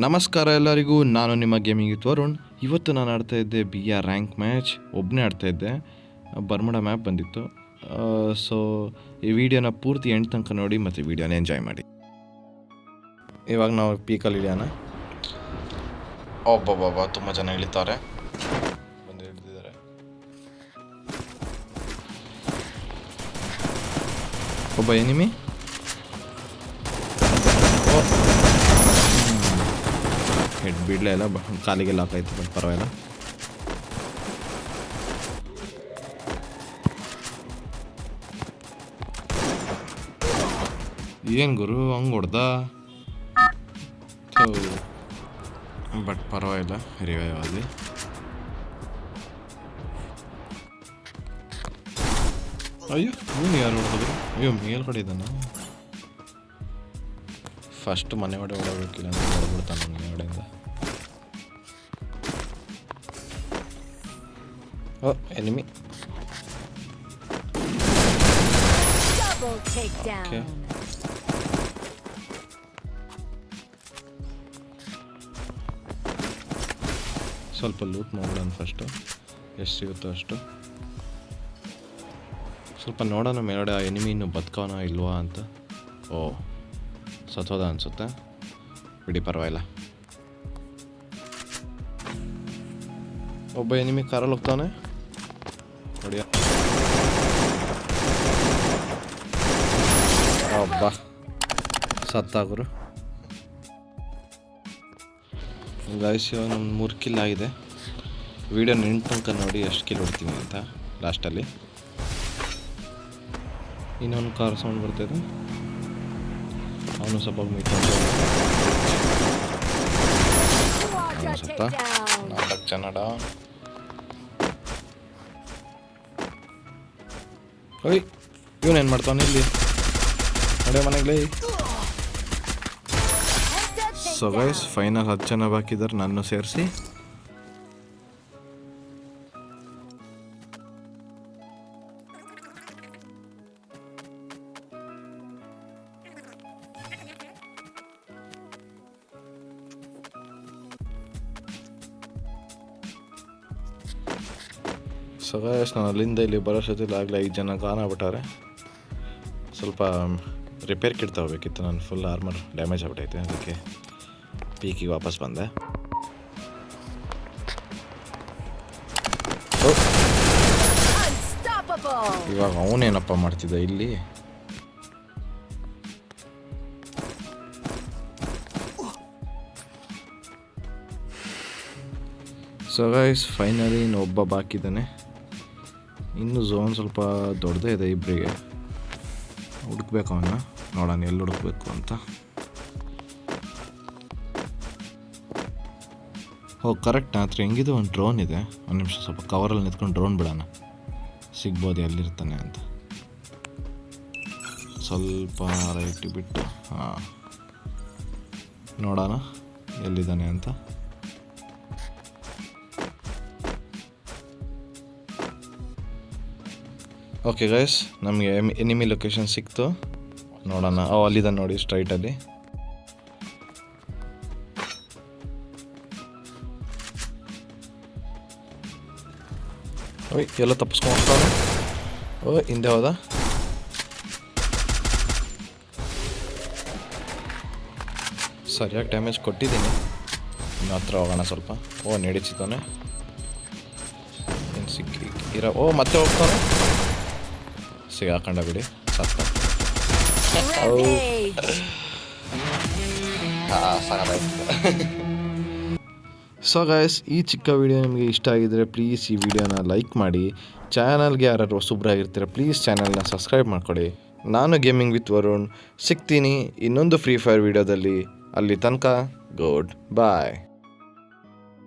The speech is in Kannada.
ನಮಸ್ಕಾರ ಎಲ್ಲರಿಗೂ, ನಾನು ನಿಮ್ಮ ಗೇಮಿಂಗ್ ವಿತ್ ವರುಣ್. ಇವತ್ತು ನಾನು ಆಡ್ತಾ ಇದ್ದೆ BR ರ್ಯಾಂಕ್ ಮ್ಯಾಚ್. ಒಬ್ಬನೇ ಆಡ್ತಾಯಿದ್ದೆ. ಬರ್ಮುಡಾ ಮ್ಯಾಪ್ ಬಂದಿತ್ತು. ಸೊ ಈ ವಿಡಿಯೋನ ಪೂರ್ತಿ ಎಂಡ್ ತನಕ ನೋಡಿ ಮತ್ತು ವಿಡಿಯೋನ ಎಂಜಾಯ್ ಮಾಡಿ. ಇವಾಗ ನಾವು ಪೀಕಲ್ಲಿ ಇಳಿಯೋಣ. ಒಬ್ಬೊಬ್ಬ ತುಂಬ ಜನ ಇಳಿತಾರೆ. ಬಂದು ಹಿಡಿದಿದ್ದಾರೆ. ಒಬ್ಬ ಎನಿಮಿ. ಹೆಡ್ ಬಿಡಲೇ ಇಲ್ಲ, ಕಾಲಿಗೆ ಲಾಕ್ ಆಯಿತು. ಬಟ್ ಪರವಾಗಿಲ್ಲ. ಏನು ಗುರು ಹಂಗೆ ಹೊಡ್ದ? ಬಟ್ ಪರವಾಗಿಲ್ಲ, ರಿವೈವ್ ಆಗಿ. ಅಯ್ಯೋ ಇವನು ಯಾರು ಹೊಡೆದ್ರು? ಅಯ್ಯೋ ಮೇಲ್ಗಡೆ ಇದ್ದಾನ. ಫಸ್ಟ್ ಮನೆ ಒಡೆ ಹೊಡಬೇಕಿಲ್ಲ ಅಂತ ಹೊಡೆದ್ಬಿಡ್ತಾನೆ ಮನೆ ಒಡೆಯಿಂದ. ಓ ಎನಿಮಿ. ಓಕೆ, ಸ್ವಲ್ಪ ಲೂಟ್ ಮಾಡೋಣ ಫಸ್ಟು, ಎಷ್ಟು ಸಿಗುತ್ತೋ ಅಷ್ಟು. ಸ್ವಲ್ಪ ನೋಡೋಣ ಮೇಲ್ಗಡೆ ಆ ಎನಿಮಿ ಇನ್ನೂ ಬದುಕೋಣ ಇಲ್ವಾ ಅಂತ. ಓ ಸತ್ತೋದ ಅನಿಸುತ್ತೆ. ಬಿಡಿ ಪರವಾಗಿಲ್ಲ. ಒಬ್ಬ ಎನಿಮಿ ಕಾರಲ್ಲಿ ಹೋಗ್ತಾನೆ ನೋಡಿ. ಒಬ್ಬ ಸತ್ತಾಗರು. ಗಾಯ್ಸ್ ಇವಾಗ ನಮ್ಮ 3 ಕಿಲ್ ಆಗಿದೆ. ವಿಡಿಯೋ ಎಂಡ್ ತನಕ ನೋಡಿ ಎಷ್ಟು ಕಿಲ್ ಹೊಡ್ತೀವಿ ಅಂತ. ಲಾಸ್ಟಲ್ಲಿ ಇನ್ನೊಂದು ಕಾರ್ ಸೌಂಡ್ ಬರ್ತಾಯಿದೆ. ಅವನು ಸ್ವಲ್ಪ ಮೀಟ್ ಸತ್ತ. 4 ಜನ ಡೌನ್. ಓಯ್ ಇವನೇನು ಮಾಡ್ತಾನೆ ಇಲ್ಲಿ? ಅಡೆ ಮನೆಗಳೇ. ಸೊ ಗೈಸ್ ಫೈನಲ್ 10 ಜನ ಬಾಕಿದ್ದಾರೆ, ನನ್ನ ಸೇರಿಸಿ. ಸೊ ಗೈಸ್ ನಾನು ಅಲ್ಲಿಂದ ಇಲ್ಲಿ ಬರೋಷ್ಟೊತ್ತಿಲ್ಲ ಆಗಲೇ 5 ಜನ ಕಾಣಬಿಟ್ಟಾರೆ. ಸ್ವಲ್ಪ ರಿಪೇರ್ ಕಿಟ್ ತಗೋಬೇಕಿತ್ತು. ನಾನು ಫುಲ್ ಆರ್ಮರ್ ಡ್ಯಾಮೇಜ್ ಆಗ್ಬಿಟ್ಟೈತೆ, ಅದಕ್ಕೆ ಪೀಕಿಗೆ ವಾಪಸ್ ಬಂದೆ. ಇವಾಗ ಅವನೇನಪ್ಪ ಮಾಡ್ತಿದ್ದ ಇಲ್ಲಿ? ಸೊ ಗೈಸ್ ಫೈನಲಿ ಒಬ್ಬ ಬಾಕಿದ್ದಾನೆ. ಇನ್ನು ಝೋನ್ ಸ್ವಲ್ಪ ದೊಡ್ಡದೇ ಇದೆ. ಇಬ್ಬರಿಗೆ ಹುಡುಕ್ಬೇಕು ಅವನ್ನ. ನೋಡೋಣ ಎಲ್ಲಿ ಹುಡುಕ್ಬೇಕು ಅಂತ. ಓ ಕರೆಕ್ಟ್. ಹತ್ರ ಹೆಂಗಿದು ಒಂದು ಡ್ರೋನ್ ಇದೆ. ಒಂದು ನಿಮಿಷ ಸ್ವಲ್ಪ ಕವರಲ್ಲಿ ನಿಂತ್ಕೊಂಡು ಡ್ರೋನ್ ಬಿಡೋಣ, ಸಿಗ್ಬೋದು ಎಲ್ಲಿರ್ತಾನೆ ಅಂತ. ಸ್ವಲ್ಪ ರೈಟ್ ಬಿಟ್ಟು ಹಾಂ ನೋಡೋಣ ಎಲ್ಲಿದ್ದಾನೆ ಅಂತ. ಓಕೆ ಗೈಸ್ ನಮಗೆ ಎನಿಮಿ ಲೊಕೇಶನ್ ಸಿಕ್ತು. ನೋಡೋಣ. ಅಲ್ಲಿದ್ದಾನೆ ನೋಡಿ ಸ್ಟ್ರೈಟಲ್ಲಿ. ಓಯ್ ಎಲ್ಲ ತಪ್ಪಿಸ್ಕೊಂಡು ಹೋಗ್ತಾನೆ. ಓ ಹಿಂದೆ ಹೋದ. ಸರಿಯಾಗಿ ಡ್ಯಾಮೇಜ್ ಕೊಟ್ಟಿದ್ದೀನಿ. ಇನ್ನು ಹತ್ರ ಹೋಗೋಣ ಸ್ವಲ್ಪ. ಓ ನಡೀತಿದ್ದಾನೆ. ಏನು ಸಿಕ್ಕಿ ಇರೋ. ಓ ಮತ್ತೆ ಹೋಗ್ತಾನೆ. ಸಿಗಾಕೊಂಡ ಬಿಡಿ, ಸತ್ತ. ಸೊ ಗೈಸ್ ಈ ಚಿಕ್ಕ ವಿಡಿಯೋ ನಿಮಗೆ ಇಷ್ಟ ಆಗಿದ್ದರೆ ಪ್ಲೀಸ್ ಈ ವಿಡಿಯೋನ ಲೈಕ್ ಮಾಡಿ. ಚಾನಲ್ಗೆ ಯಾರು ಹೊಸಬ್ರಾಗಿರ್ತೀರ ಪ್ಲೀಸ್ ಚಾನಲ್ನ ಸಬ್ಸ್ಕ್ರೈಬ್ ಮಾಡ್ಕೊಳ್ಳಿ. ನಾನು ಗೇಮಿಂಗ್ ವಿತ್ ವರುಣ್ ಸಿಗ್ತೀನಿ ಇನ್ನೊಂದು ಫ್ರೀ ಫೈರ್ ವಿಡಿಯೋದಲ್ಲಿ. ಅಲ್ಲಿ ತನಕ ಗುಡ್ ಬಾಯ್.